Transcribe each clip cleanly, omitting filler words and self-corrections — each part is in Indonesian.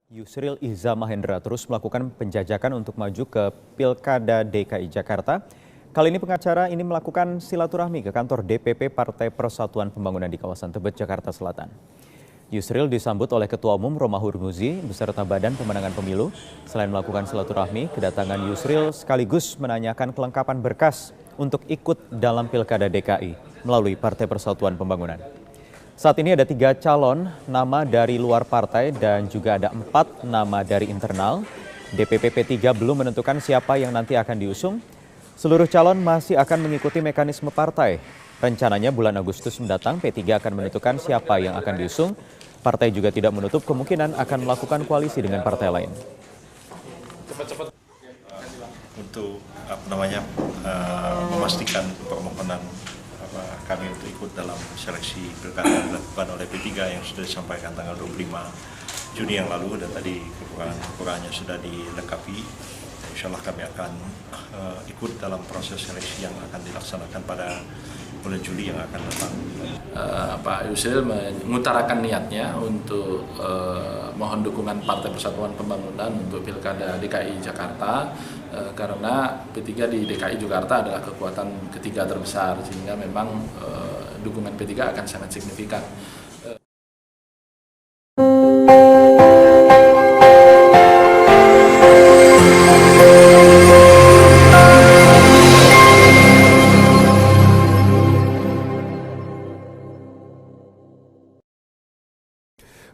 Yusril Iza Mahendra terus melakukan penjajakan untuk maju ke Pilkada DKI Jakarta. Kali ini pengacara ini melakukan silaturahmi ke kantor DPP Partai Persatuan Pembangunan di kawasan Tebet, Jakarta Selatan. Yusril disambut oleh Ketua Umum Romahur Muzi beserta Badan Pemenangan Pemilu. Selain melakukan silaturahmi, kedatangan Yusril sekaligus menanyakan kelengkapan berkas untuk ikut dalam Pilkada DKI melalui Partai Persatuan Pembangunan. Saat ini ada 3 calon nama dari luar partai dan juga ada 4 nama dari internal. DPP P3 belum menentukan siapa yang nanti akan diusung. Seluruh calon masih akan mengikuti mekanisme partai. Rencananya bulan Agustus mendatang P3 akan menentukan siapa yang akan diusung. Partai juga tidak menutup kemungkinan akan melakukan koalisi dengan partai lain. Untuk memastikan permohonan kami untuk ikut dalam seleksi pilkada yang dilakukan oleh P3 yang sudah disampaikan tanggal 25 Juni yang lalu dan tadi kekurangannya sudah dilengkapi. Insya Allah kami akan ikut dalam proses seleksi yang akan dilaksanakan pada bulan Juli yang akan datang. Pak Yusril mengutarakan niatnya untuk mohon dukungan Partai Persatuan Pembangunan untuk Pilkada DKI Jakarta karena P3 di DKI Jakarta adalah kekuatan ketiga terbesar sehingga memang dukungan P3 akan sangat signifikan.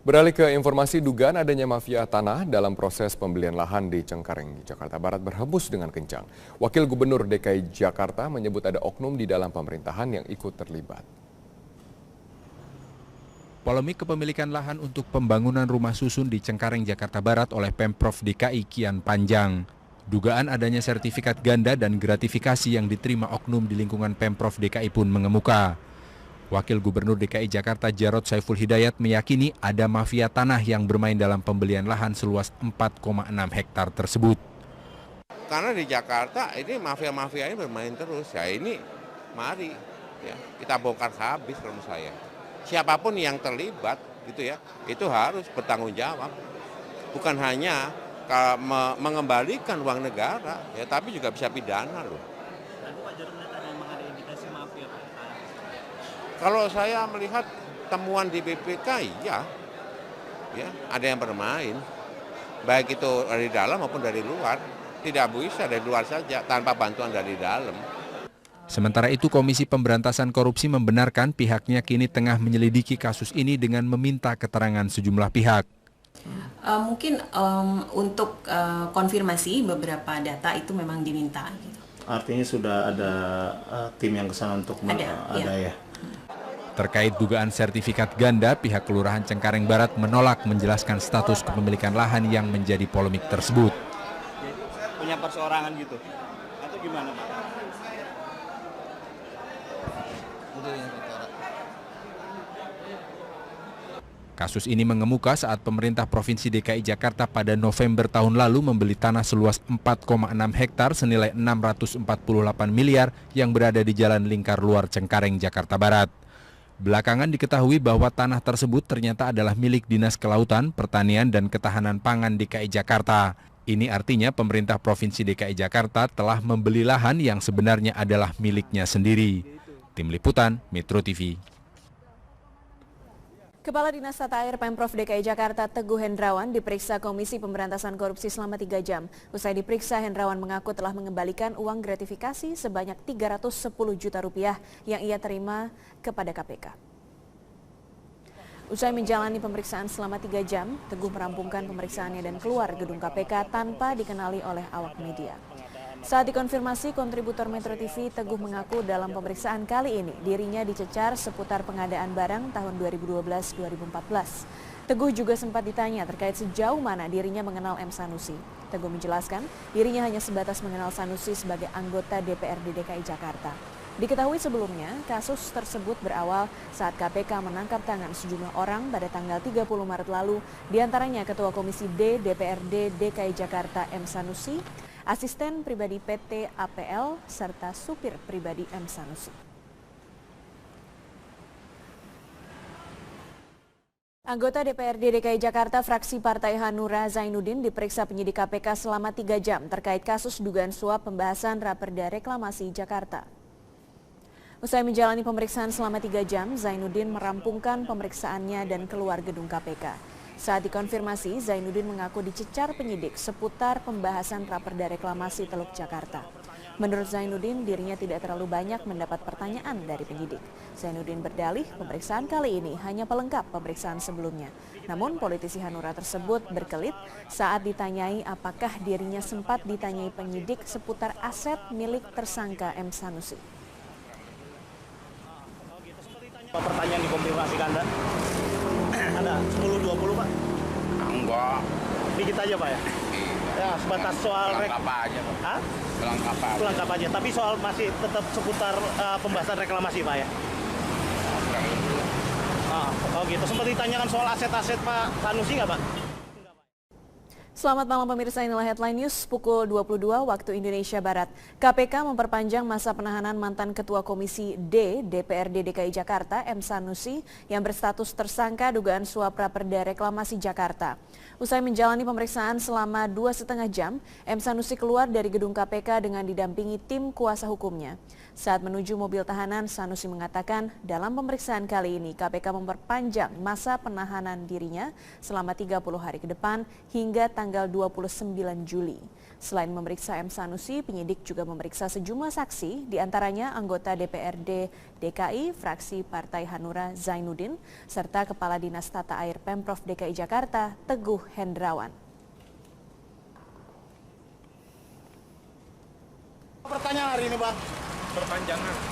Beralih ke informasi dugaan adanya mafia tanah dalam proses pembelian lahan di Cengkareng, Jakarta Barat berhembus dengan kencang. Wakil Gubernur DKI Jakarta menyebut ada oknum di dalam pemerintahan yang ikut terlibat. Polemik kepemilikan lahan untuk pembangunan rumah susun di Cengkareng, Jakarta Barat oleh Pemprov DKI kian panjang. Dugaan adanya sertifikat ganda dan gratifikasi yang diterima oknum di lingkungan Pemprov DKI pun mengemuka. Wakil Gubernur DKI Jakarta Jarod Saiful Hidayat meyakini ada mafia tanah yang bermain dalam pembelian lahan seluas 4,6 hektar tersebut. Karena di Jakarta ini mafia-mafia ini bermain terus, ya ini mari ya kita bongkar habis menurut saya. Siapapun yang terlibat gitu ya, itu harus bertanggung jawab. Bukan hanya mengembalikan uang negara, ya tapi juga bisa pidana loh. Kalau saya melihat temuan di BPK, ya ada yang bermain, baik itu dari dalam maupun dari luar. Tidak bisa dari luar saja, tanpa bantuan dari dalam. Sementara itu, Komisi Pemberantasan Korupsi membenarkan pihaknya kini tengah menyelidiki kasus ini dengan meminta keterangan sejumlah pihak. Mungkin untuk konfirmasi beberapa data itu memang diminta. Gitu. Artinya sudah ada tim yang kesana untuk ada ya. Terkait dugaan sertifikat ganda, pihak Kelurahan Cengkareng Barat menolak menjelaskan status kepemilikan lahan yang menjadi polemik tersebut. Punya perseorangan gitu, atau gimana Pak? Kasus ini mengemuka saat pemerintah Provinsi DKI Jakarta pada November tahun lalu membeli tanah seluas 4,6 hektar senilai 648 miliar yang berada di Jalan Lingkar Luar Cengkareng, Jakarta Barat. Belakangan diketahui bahwa tanah tersebut ternyata adalah milik Dinas Kelautan, Pertanian, dan Ketahanan Pangan DKI Jakarta. Ini artinya pemerintah Provinsi DKI Jakarta telah membeli lahan yang sebenarnya adalah miliknya sendiri. Tim Liputan, Metro TV. Kepala Dinas Tata Air Pemprov DKI Jakarta Teguh Hendrawan diperiksa Komisi Pemberantasan Korupsi selama 3 jam. Usai diperiksa, Hendrawan mengaku telah mengembalikan uang gratifikasi sebanyak 310 juta rupiah yang ia terima kepada KPK. Usai menjalani pemeriksaan selama 3 jam, Teguh merampungkan pemeriksaannya dan keluar gedung KPK tanpa dikenali oleh awak media. Saat dikonfirmasi kontributor Metro TV, Teguh mengaku dalam pemeriksaan kali ini dirinya dicecar seputar pengadaan barang tahun 2012-2014. Teguh juga sempat ditanya terkait sejauh mana dirinya mengenal M. Sanusi. Teguh menjelaskan dirinya hanya sebatas mengenal Sanusi sebagai anggota DPRD DKI Jakarta. Diketahui sebelumnya, kasus tersebut berawal saat KPK menangkap tangan sejumlah orang pada tanggal 30 Maret lalu, diantaranya Ketua Komisi D DPRD DKI Jakarta M. Sanusi, asisten pribadi PT APL, serta supir pribadi M. Sanusi. Anggota DPRD DKI Jakarta fraksi Partai Hanura Zainuddin diperiksa penyidik KPK selama 3 jam terkait kasus dugaan suap pembahasan Raperda Reklamasi Jakarta. Usai menjalani pemeriksaan selama 3 jam, Zainuddin merampungkan pemeriksaannya dan keluar gedung KPK. Saat dikonfirmasi, Zainuddin mengaku dicecar penyidik seputar pembahasan Raperda Reklamasi Teluk Jakarta. Menurut Zainuddin, dirinya tidak terlalu banyak mendapat pertanyaan dari penyidik. Zainuddin berdalih pemeriksaan kali ini hanya pelengkap pemeriksaan sebelumnya. Namun politisi Hanura tersebut berkelit saat ditanyai apakah dirinya sempat ditanyai penyidik seputar aset milik tersangka M. Sanusi. Pertanyaan dikonfirmasikan Anda? Ada 10-20 Pak? Enggak. Dikit aja Pak ya? Ya, sebatas soal Pelengkap aja, Pak. Hah? Pelengkap aja, tapi soal masih tetap seputar pembahasan reklamasi Pak ya? Oh gitu, sempat ditanyakan soal aset-aset Pak Sanusi nggak Pak? Selamat malam pemirsa, inilah Headline News pukul 22 waktu Indonesia Barat. KPK memperpanjang masa penahanan mantan Ketua Komisi D DPRD DKI Jakarta M. Sanusi yang berstatus tersangka dugaan suap Raperda Reklamasi Jakarta. Usai menjalani pemeriksaan selama 2,5 jam, M. Sanusi keluar dari gedung KPK dengan didampingi tim kuasa hukumnya. Saat menuju mobil tahanan, Sanusi mengatakan dalam pemeriksaan kali ini KPK memperpanjang masa penahanan dirinya selama 30 hari ke depan hingga tanggal 29 Juli. Selain memeriksa M. Sanusi, penyidik juga memeriksa sejumlah saksi, diantaranya anggota DPRD DKI, fraksi Partai Hanura Zainuddin, serta Kepala Dinas Tata Air Pemprov DKI Jakarta, Teguh Hendrawan. Pertanyaan hari ini Bang.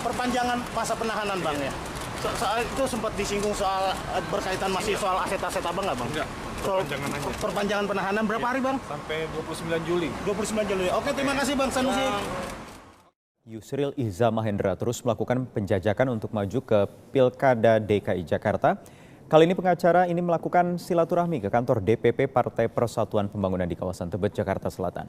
Perpanjangan masa penahanan Bang ya. Soal itu sempat disinggung soal berkaitan masih soal aset-aset Abang nggak Bang? Enggak. Perpanjangan aja. Perpanjangan penahanan berapa hari Bang? Sampai 29 Juli. 29 Juli. Oke, terima kasih Bang Sanusi. Yusril Iza Mahendra terus melakukan penjajakan untuk maju ke Pilkada DKI Jakarta. Kali ini pengacara ini melakukan silaturahmi ke kantor DPP Partai Persatuan Pembangunan di kawasan Tebet, Jakarta Selatan.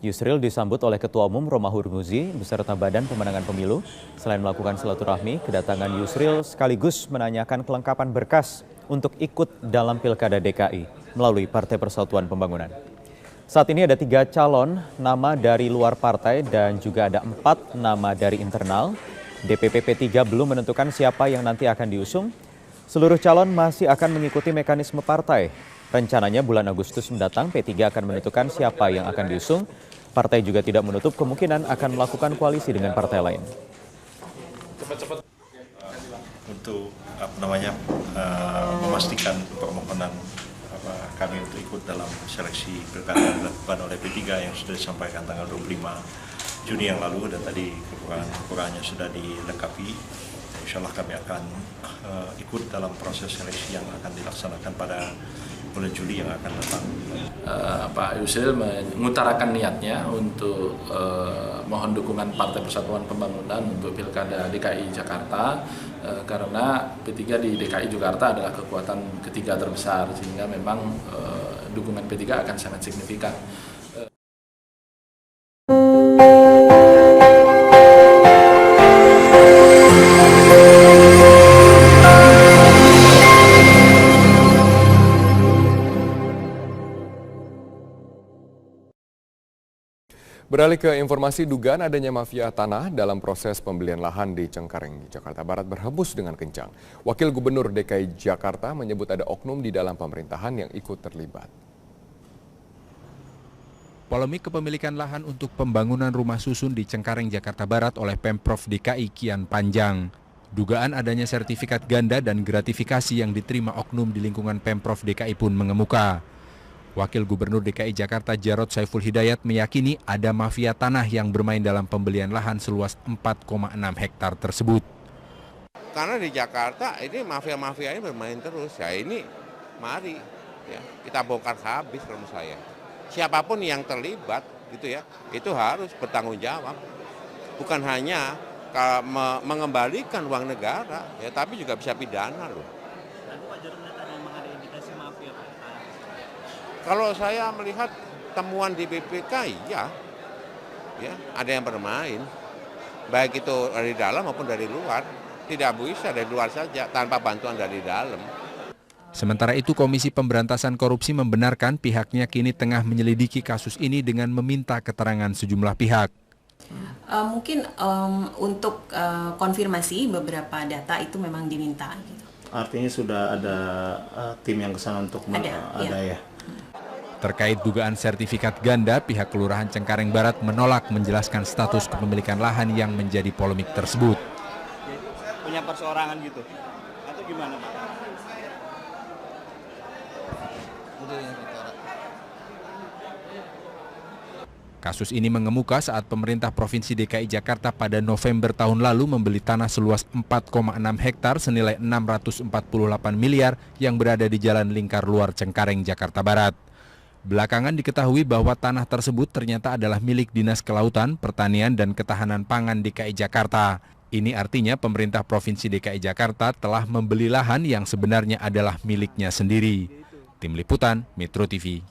Yusril disambut oleh Ketua Umum Romahur Muzi beserta Badan Pemenangan Pemilu. Selain melakukan silaturahmi, kedatangan Yusril sekaligus menanyakan kelengkapan berkas untuk ikut dalam Pilkada DKI melalui Partai Persatuan Pembangunan. Saat ini ada 3 calon nama dari luar partai dan juga ada 4 nama dari internal. DPP P3 belum menentukan siapa yang nanti akan diusung. Seluruh calon masih akan mengikuti mekanisme partai. Rencananya bulan Agustus mendatang P3 akan menentukan siapa yang akan diusung. Partai juga tidak menutup kemungkinan akan melakukan koalisi dengan partai lain. Untuk memastikan permohonan kami untuk ikut dalam seleksi pilkada yang dilakukan oleh P3 yang sudah disampaikan tanggal 25 Juni yang lalu dan tadi kekurangannya sudah dilengkapi. Insya Allah kami akan ikut dalam proses seleksi yang akan dilaksanakan pada bulan Juli yang akan datang. Pak Yusril mengutarakan niatnya untuk mohon dukungan Partai Persatuan Pembangunan untuk Pilkada DKI Jakarta karena P3 di DKI Jakarta adalah kekuatan ketiga terbesar sehingga memang dukungan P3 akan sangat signifikan. Beralih ke informasi dugaan adanya mafia tanah dalam proses pembelian lahan di Cengkareng, Jakarta Barat berhembus dengan kencang. Wakil Gubernur DKI Jakarta menyebut ada oknum di dalam pemerintahan yang ikut terlibat. Polemik kepemilikan lahan untuk pembangunan rumah susun di Cengkareng, Jakarta Barat oleh Pemprov DKI kian panjang. Dugaan adanya sertifikat ganda dan gratifikasi yang diterima oknum di lingkungan Pemprov DKI pun mengemuka. Wakil Gubernur DKI Jakarta Jarod Saiful Hidayat meyakini ada mafia tanah yang bermain dalam pembelian lahan seluas 4,6 hektar tersebut. Karena di Jakarta ini mafia-mafia ini bermain terus. Ya ini mari ya, kita bongkar habis menurut saya. Siapapun yang terlibat gitu ya, itu harus bertanggung jawab. Bukan hanya mengembalikan uang negara ya, tapi juga bisa pidana loh. Kalau saya melihat temuan di BPK, ya ada yang bermain, baik itu dari dalam maupun dari luar. Tidak bisa dari luar saja, tanpa bantuan dari dalam. Sementara itu, Komisi Pemberantasan Korupsi membenarkan pihaknya kini tengah menyelidiki kasus ini dengan meminta keterangan sejumlah pihak. Mungkin untuk konfirmasi beberapa data itu memang diminta. Gitu. Artinya sudah ada tim yang kesana untuk ada ya. Terkait dugaan sertifikat ganda, pihak Kelurahan Cengkareng Barat menolak menjelaskan status kepemilikan lahan yang menjadi polemik tersebut. Punya perseorangan gitu, atau gimana Pak? Kasus ini mengemuka saat pemerintah Provinsi DKI Jakarta pada November tahun lalu membeli tanah seluas 4,6 hektar senilai 648 miliar yang berada di Jalan Lingkar Luar Cengkareng, Jakarta Barat. Belakangan diketahui bahwa tanah tersebut ternyata adalah milik Dinas Kelautan, Pertanian, dan Ketahanan Pangan DKI Jakarta. Ini artinya pemerintah Provinsi DKI Jakarta telah membeli lahan yang sebenarnya adalah miliknya sendiri. Tim Liputan, Metro TV.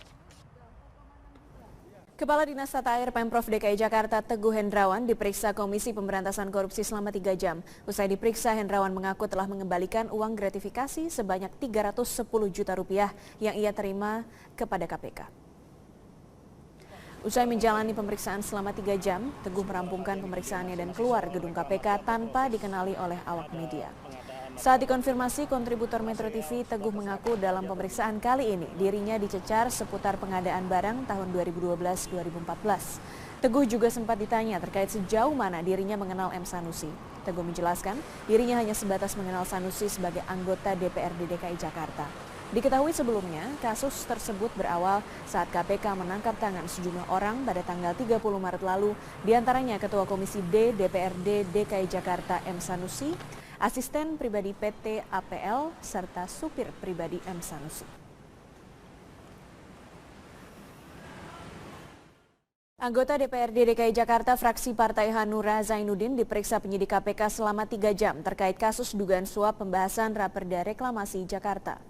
Kepala Dinas Tata Air Pemprov DKI Jakarta Teguh Hendrawan diperiksa Komisi Pemberantasan Korupsi selama 3 jam. Usai diperiksa, Hendrawan mengaku telah mengembalikan uang gratifikasi sebanyak 310 juta rupiah yang ia terima kepada KPK. Usai menjalani pemeriksaan selama 3 jam, Teguh merampungkan pemeriksaannya dan keluar gedung KPK tanpa dikenali oleh awak media. Saat dikonfirmasi kontributor Metro TV, Teguh mengaku dalam pemeriksaan kali ini dirinya dicecar seputar pengadaan barang tahun 2012-2014. Teguh juga sempat ditanya terkait sejauh mana dirinya mengenal M. Sanusi. Teguh menjelaskan dirinya hanya sebatas mengenal Sanusi sebagai anggota DPRD DKI Jakarta. Diketahui sebelumnya, kasus tersebut berawal saat KPK menangkap tangan sejumlah orang pada tanggal 30 Maret lalu, diantaranya Ketua Komisi D DPRD DKI Jakarta M. Sanusi, asisten pribadi PT APL, serta supir pribadi M. Sanusi. Anggota DPRD DKI Jakarta fraksi Partai Hanura Zainuddin diperiksa penyidik KPK selama 3 jam terkait kasus dugaan suap pembahasan Raperda Reklamasi Jakarta.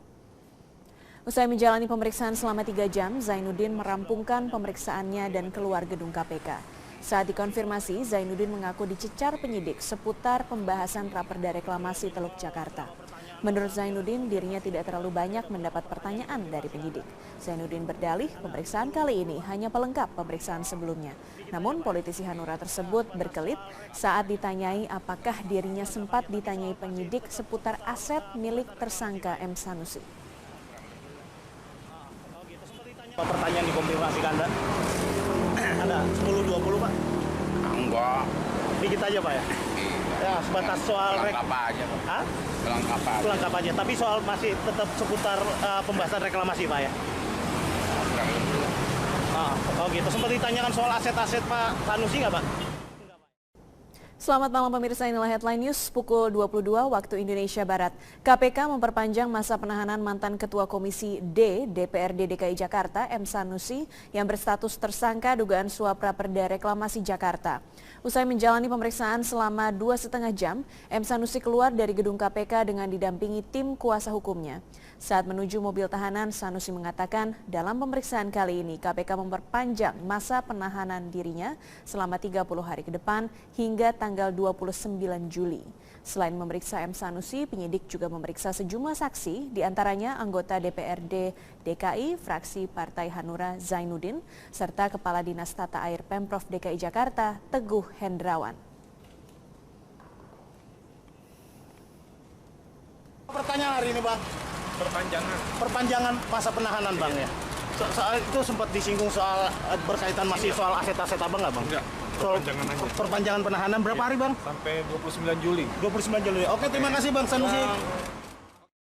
Usai menjalani pemeriksaan selama 3 jam, Zainuddin merampungkan pemeriksaannya dan keluar gedung KPK. Saat dikonfirmasi, Zainuddin mengaku dicecar penyidik seputar pembahasan Raperda Reklamasi Teluk Jakarta. Menurut Zainuddin, dirinya tidak terlalu banyak mendapat pertanyaan dari penyidik. Zainuddin berdalih pemeriksaan kali ini hanya pelengkap pemeriksaan sebelumnya. Namun politisi Hanura tersebut berkelit saat ditanyai apakah dirinya sempat ditanyai penyidik seputar aset milik tersangka M. Sanusi. Pertanyaan dikonfirmasi Anda? Ada 10-20 Pak? Enggak. Dikit aja Pak ya? Ya sebatas soal apa aja Pak? Pelengkap aja. Tapi soal masih tetap seputar pembahasan reklamasi Pak ya? Oh gitu. Sempat ditanyakan soal aset-aset Pak Sanusi nggak Pak? Selamat malam pemirsa, inilah Headline News pukul 22 waktu Indonesia Barat. KPK memperpanjang masa penahanan mantan Ketua Komisi D DPRD DKI Jakarta M. Sanusi yang berstatus tersangka dugaan suap Raperda Reklamasi Jakarta. Usai menjalani pemeriksaan selama 2,5 jam, M. Sanusi keluar dari gedung KPK dengan didampingi tim kuasa hukumnya. Saat menuju mobil tahanan, Sanusi mengatakan dalam pemeriksaan kali ini KPK memperpanjang masa penahanan dirinya selama 30 hari ke depan hingga tanggal 29 Juli. Selain memeriksa M. Sanusi, penyidik juga memeriksa sejumlah saksi, diantaranya anggota DPRD DKI fraksi Partai Hanura Zainuddin, serta Kepala Dinas Tata Air Pemprov DKI Jakarta Teguh Hendrawan. Pertanyaan hari ini Bang. Perpanjangan masa penahanan Bang ya. Soal itu sempat disinggung soal berkaitan masih soal aset-aset Abang nggak Bang? Enggak. Perpanjangan aja. Perpanjangan penahanan berapa hari Bang? Sampai 29 Juli. 29 Juli. Oke, terima kasih Bang Sanusi.